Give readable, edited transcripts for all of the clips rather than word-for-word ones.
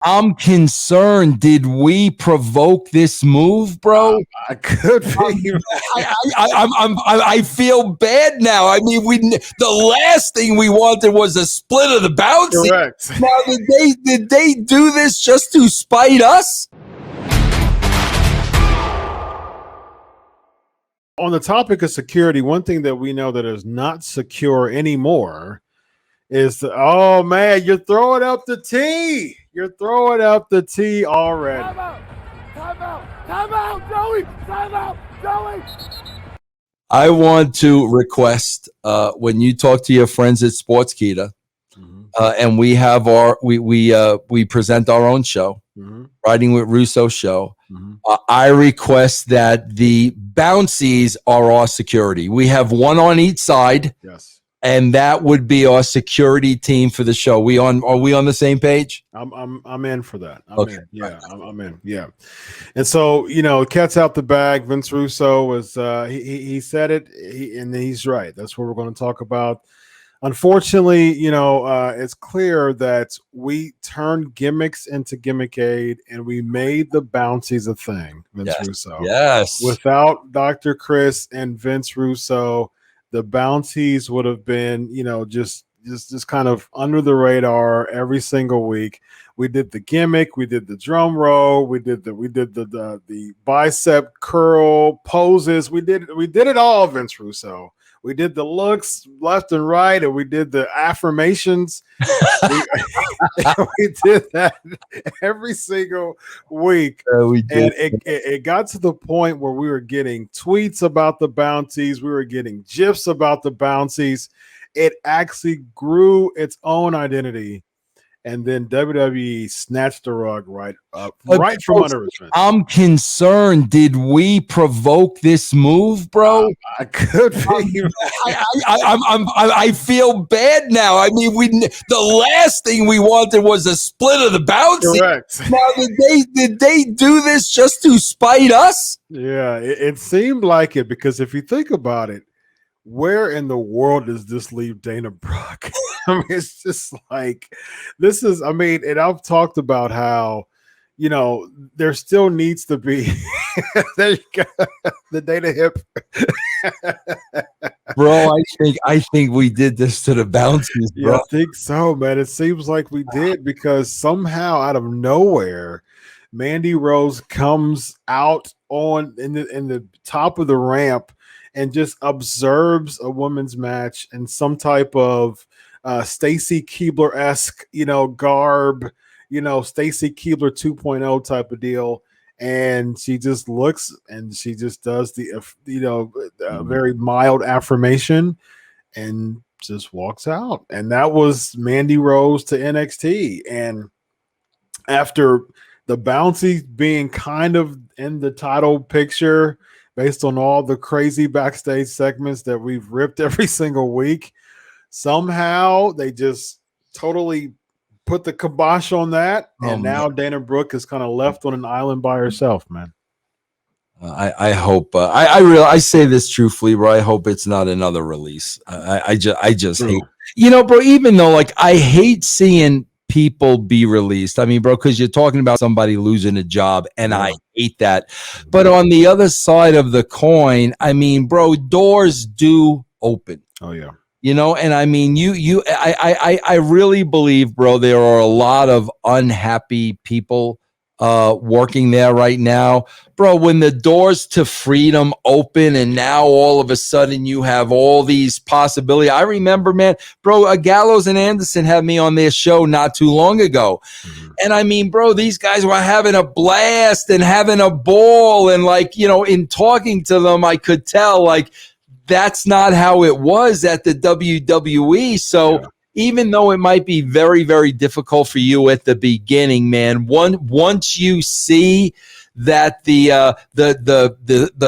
I'm concerned. Did we provoke this move, bro? I could be. I feel bad now. I mean, the last thing we wanted was a split of the bouncy. Correct. Now, did they do this just to spite us? On the topic of security, one thing that we know that is not secure anymore is oh man, you're throwing up the T. You're throwing up the T already. Time out, Joey. Time out, Joey. I want to request when you talk to your friends at Sportskeeda, and we have we present our own show, Riding with Russo show. I request that the bouncies are our security. We have one on each side. Yes. And that would be our security team for the show. Are we on the same page? I'm in for that. I'm in. Yeah, I'm in. Yeah. And so, cat's out the bag. Vince Russo was he said it, and he's right. That's what we're going to talk about. Unfortunately, it's clear that we turned gimmicks into gimmickade, and we made the bouncies a thing. Vince Russo. Yes. Without Dr. Chris and Vince Russo, the bounties would have been, just kind of under the radar every single week. We did the gimmick, we did the drum roll, we did the bicep curl poses. We did it all, Vince Russo. We did the looks left and right, and we did the affirmations. we did that every single week. We did. And it got to the point where we were getting tweets about the bounties. We were getting GIFs about the bounties. It actually grew its own identity. And then WWE snatched the rug right from under his feet. I'm concerned. Did we provoke this move, bro? I could be. I feel bad now. I mean, the last thing we wanted was a split of the bouncy. Correct. Now, did they do this just to spite us? Yeah, it seemed like it, because if you think about it, where in the world does this leave Dana Brooke? I mean, it's just like, and I've talked about how, there still needs to be there you go, the Dana hip. Bro, I think we did this to the bouncies, bro. Yeah, I think so, man. It seems like we did, because somehow out of nowhere, Mandy Rose comes out in the top of the ramp and just observes a women's match in some type of Stacy Keibler-esque, garb, Stacy Keibler 2.0 type of deal. And she just looks and she just does the, very mild affirmation and just walks out. And that was Mandy Rose to NXT. And after the bouncy being kind of in the title picture, based on all the crazy backstage segments that we've ripped every single week, somehow they just totally put the kibosh on that. And now Dana Brooke is kind of left on an island by herself, man. I hope I say this truthfully, bro. I hope it's not another release. I just hate, bro, even though I hate seeing people be released. I mean, bro, because you're talking about somebody losing a job, and I hate that. But on the other side of the coin, I mean, bro, doors do open. Oh yeah. And I mean, I really believe, bro, there are a lot of unhappy people working there right now, bro. When the doors to freedom open, and now all of a sudden you have all these possibilities. I remember, man, bro, Gallows and Anderson had me on their show not too long ago. And I mean, bro, these guys were having a blast and having a ball. And in talking to them, I could tell that's not how it was at the WWE. So even though it might be very, very difficult for you at the beginning, man, once you see that the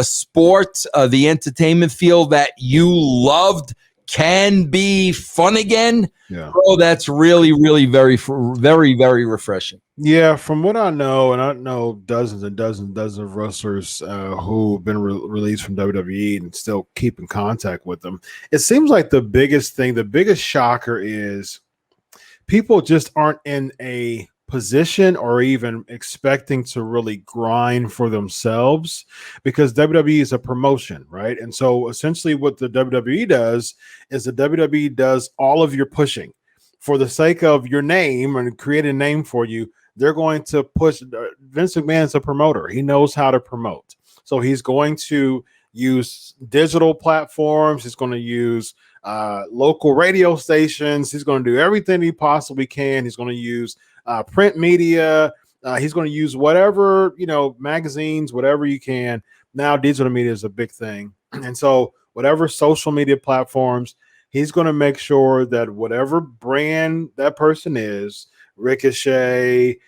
sport, the entertainment field that you loved can be fun again, bro, that's really, really very, very, very refreshing. Yeah, from what I know, and I know dozens and dozens and dozens of wrestlers who've been released from WWE and still keep in contact with them, it seems like the biggest shocker is people just aren't in a position or even expecting to really grind for themselves, because WWE is a promotion, right? And so essentially what the WWE does is the WWE does all of your pushing for the sake of your name and create a name for you. They're going to push. Vince McMahon is a promoter. He knows how to promote. So he's going to use digital platforms. He's going to use local radio stations. He's going to do everything he possibly can. He's going to use print media. He's going to use whatever, magazines, whatever you can. Now digital media is a big thing. And so whatever social media platforms, he's going to make sure that whatever brand that person is, Ricochet,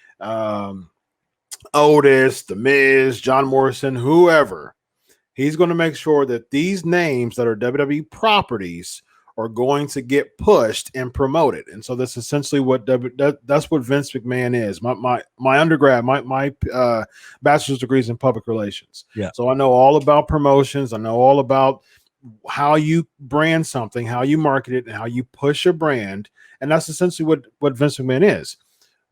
Otis, The Miz, John Morrison, whoever, he's going to make sure that these names that are WWE properties are going to get pushed and promoted. And so that's essentially what that's what Vince McMahon is. My undergrad, my bachelor's degree is in public relations. Yeah. So I know all about promotions. I know all about how you brand something, how you market it, and how you push a brand. And that's essentially what Vince McMahon is.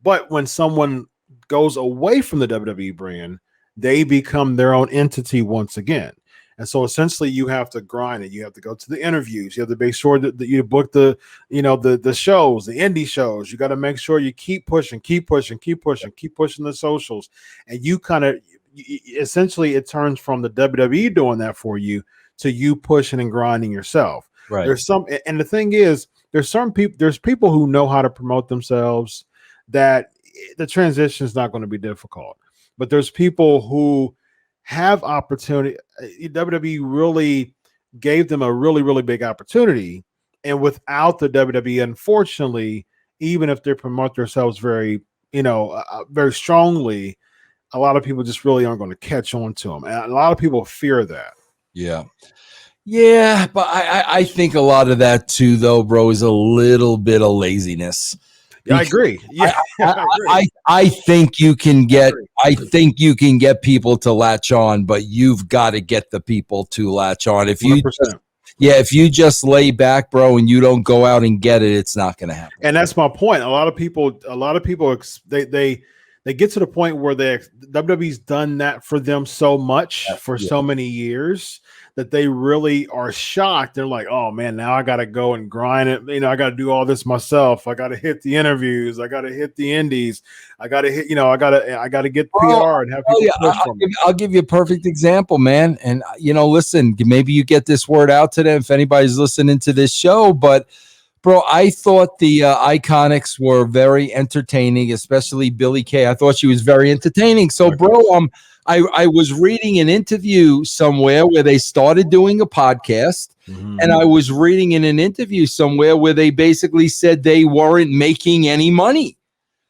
But when someone goes away from the WWE brand, they become their own entity once again. And so essentially you have to grind it. You have to go to the interviews. You have to make sure that you book the shows, the indie shows. You got to make sure you keep pushing the socials. And you kind of essentially it turns from the WWE doing that for you to you pushing and grinding yourself. Right. And the thing is, there's people who know how to promote themselves that the transition is not going to be difficult. But there's people who have opportunity. WWE really gave them a really, really big opportunity. And without the WWE, unfortunately, even if they promote themselves very, very strongly, a lot of people just really aren't going to catch on to them. And a lot of people fear that. Yeah. Yeah. But I think a lot of that too, though, bro, is a little bit of laziness. Yeah, I agree. Yeah, I think you can get. I think you can get people to latch on, but you've got to get the people to latch on. If you, if you just lay back, bro, and you don't go out and get it, it's not going to happen. And that's my point. A lot of people, they get to the point where WWE's done that for them so much for so many years that they really are shocked. They're like, oh man, now I got to go and grind it. I got to do all this myself. I got to hit the interviews. I got to hit the indies. I got to hit, I got to get PR and have people. I'll give you a perfect example, man. And, listen, maybe you get this word out to them if anybody's listening to this show, but bro, I thought the Iconics were very entertaining, especially Billie Kay. I thought she was very entertaining. So, bro, I was reading an interview somewhere where they started doing a podcast, and I was reading in an interview somewhere where they basically said they weren't making any money.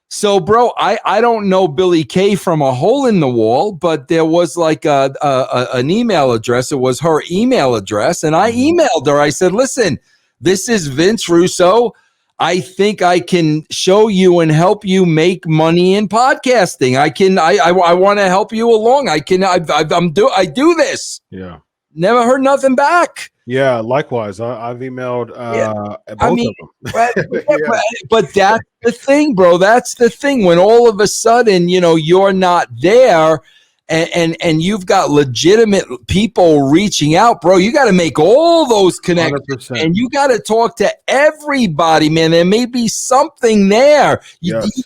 So, bro, I don't know Billie Kay from a hole in the wall, but there was like an email address. It was her email address, and I emailed her. I said, listen, this is Vince Russo. I think I can show you and help you make money in podcasting. I want to help you along. I do this. Yeah. Never heard nothing back. Yeah. Likewise. I've emailed both of them. But that's the thing, bro. That's the thing. When all of a sudden, you're not there, and you've got legitimate people reaching out, bro, you got to make all those connections 100%. And you got to talk to everybody, man. There may be something there.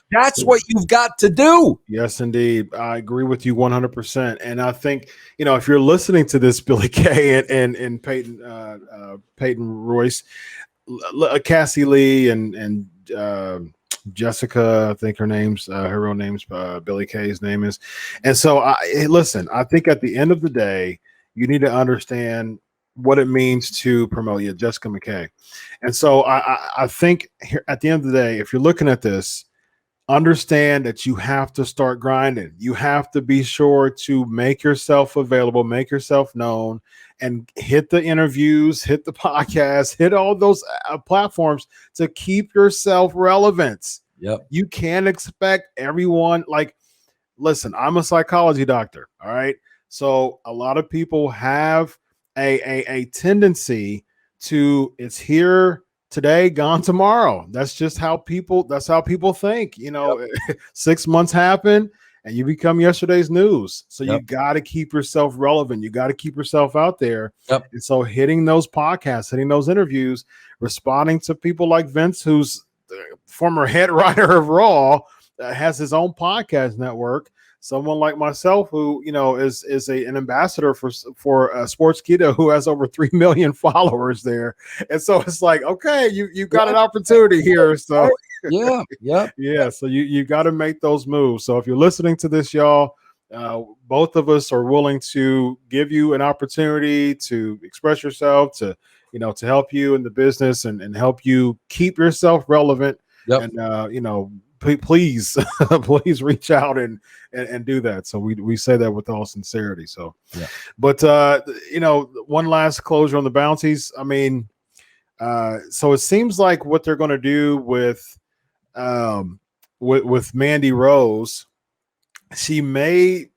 That's what you've got to do. Yes, indeed. I agree with you 100%. And I think, if you're listening to this, Billie Kay and Peyton Royce, Cassie Lee and Jessica, I think her real name's Billie Kay's name is. And so listen, I think at the end of the day, you need to understand what it means to promote Jessica McKay. And so I think here at the end of the day, if you're looking at this, understand that you have to start grinding. You have to be sure to make yourself available, make yourself known, and hit the interviews, hit the podcast, hit all those platforms to keep yourself relevant. Yep. You can't expect everyone. Listen, I'm a psychology doctor. All right. So a lot of people have a tendency to, it's here today, gone tomorrow. That's just how people think. 6 months happen and you become yesterday's news. So you got to keep yourself relevant. You got to keep yourself out there. Yep. And so hitting those podcasts, hitting those interviews, responding to people like Vince, who's the former head writer of Raw, has his own podcast network. Someone like myself, who is an ambassador for Sportskeeda, who has over 3 million followers there, and so it's like, okay, you got an opportunity here. So yeah. So you got to make those moves. So if you're listening to this, y'all, both of us are willing to give you an opportunity to express yourself, to help you in the business and help you keep yourself relevant. Yep. And please please reach out and do that. So we say that with all sincerity. So but one last closure on the bounties. I mean, so it seems like what they're going to do with Mandy Rose, she may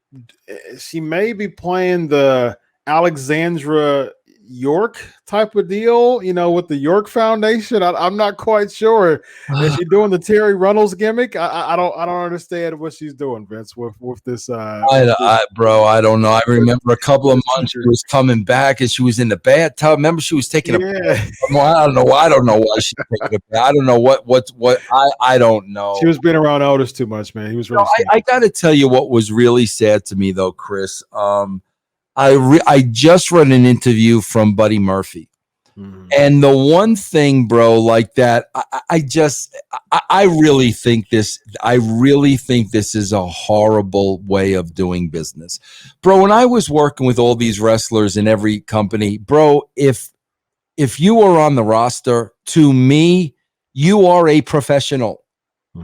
be playing the Alexandra York type of deal, with the York Foundation. I'm not quite sure. Is she doing the Terry Runnels gimmick? I don't understand what she's doing, Vince, with this. Bro, I don't know. I remember a couple of months she was coming back and she was in the bathtub. Remember, she was taking a bath. I don't know why she's taking a bath. I don't know what. I don't know. She was being around Otis too much, man. He was really. I got to tell you what was really sad to me, though, Chris. I just read an interview from Buddy Murphy. And the one thing, bro, like that, I really think this is a horrible way of doing business. Bro, when I was working with all these wrestlers in every company, bro, if you were on the roster, to me, you are a professional.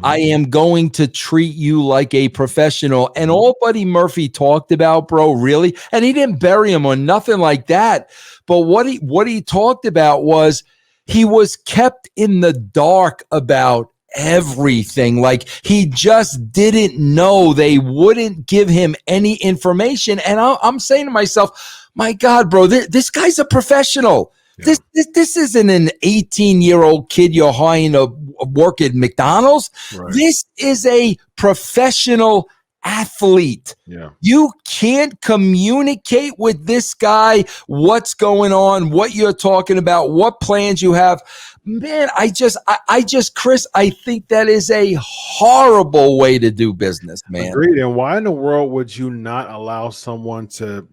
I am going to treat you like a professional. And all Buddy Murphy talked about, bro, really, and he didn't bury him or nothing like that. But what he talked about was he was kept in the dark about everything. Like, he just didn't know. They wouldn't give him any information. And I'm saying to myself, my God, bro, this guy's a professional. Yeah. This isn't an 18-year-old kid you're hiring to work at McDonald's. Right. This is a professional athlete. Yeah. You can't communicate with this guy what's going on, what you're talking about, what plans you have. Man, I just, Chris, I think that is a horrible way to do business, man. Agreed. And why in the world would you not allow someone to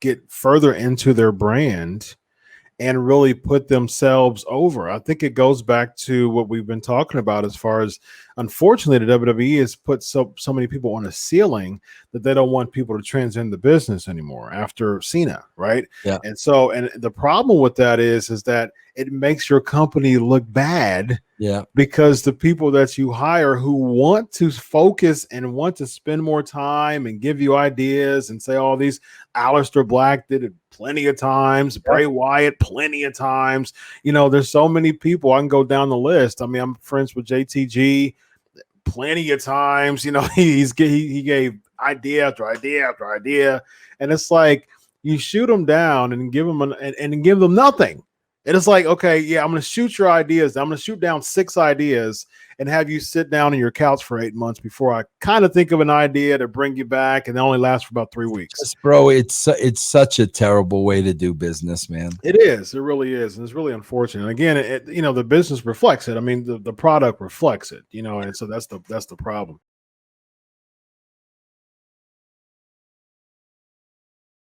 get further into their brand and really put themselves over? I think it goes back to what we've been talking about, as far as, unfortunately, the WWE has put so many people on a ceiling that they don't want people to transcend the business anymore after Cena, right? Yeah. And so, and the problem with that is that it makes your company look bad. Yeah. Because the people that you hire who want to focus and want to spend more time and give you ideas and say all these, Aleister Black did it plenty of times, Bray Wyatt plenty of times. There's so many people. I can go down the list. I mean, I'm friends with JTG plenty of times. He gave idea after idea after idea, and it's like you shoot them down and give them and give them nothing. And it's like, okay, yeah, I'm going to shoot your ideas. I'm going to shoot down 6 ideas and have you sit down on your couch for 8 months before I kind of think of an idea to bring you back, and it only lasts for about 3 weeks. Bro, it's such a terrible way to do business, man. It is. It really is. And it's really unfortunate. And again, the business reflects it. I mean, the product reflects it, and so that's the problem.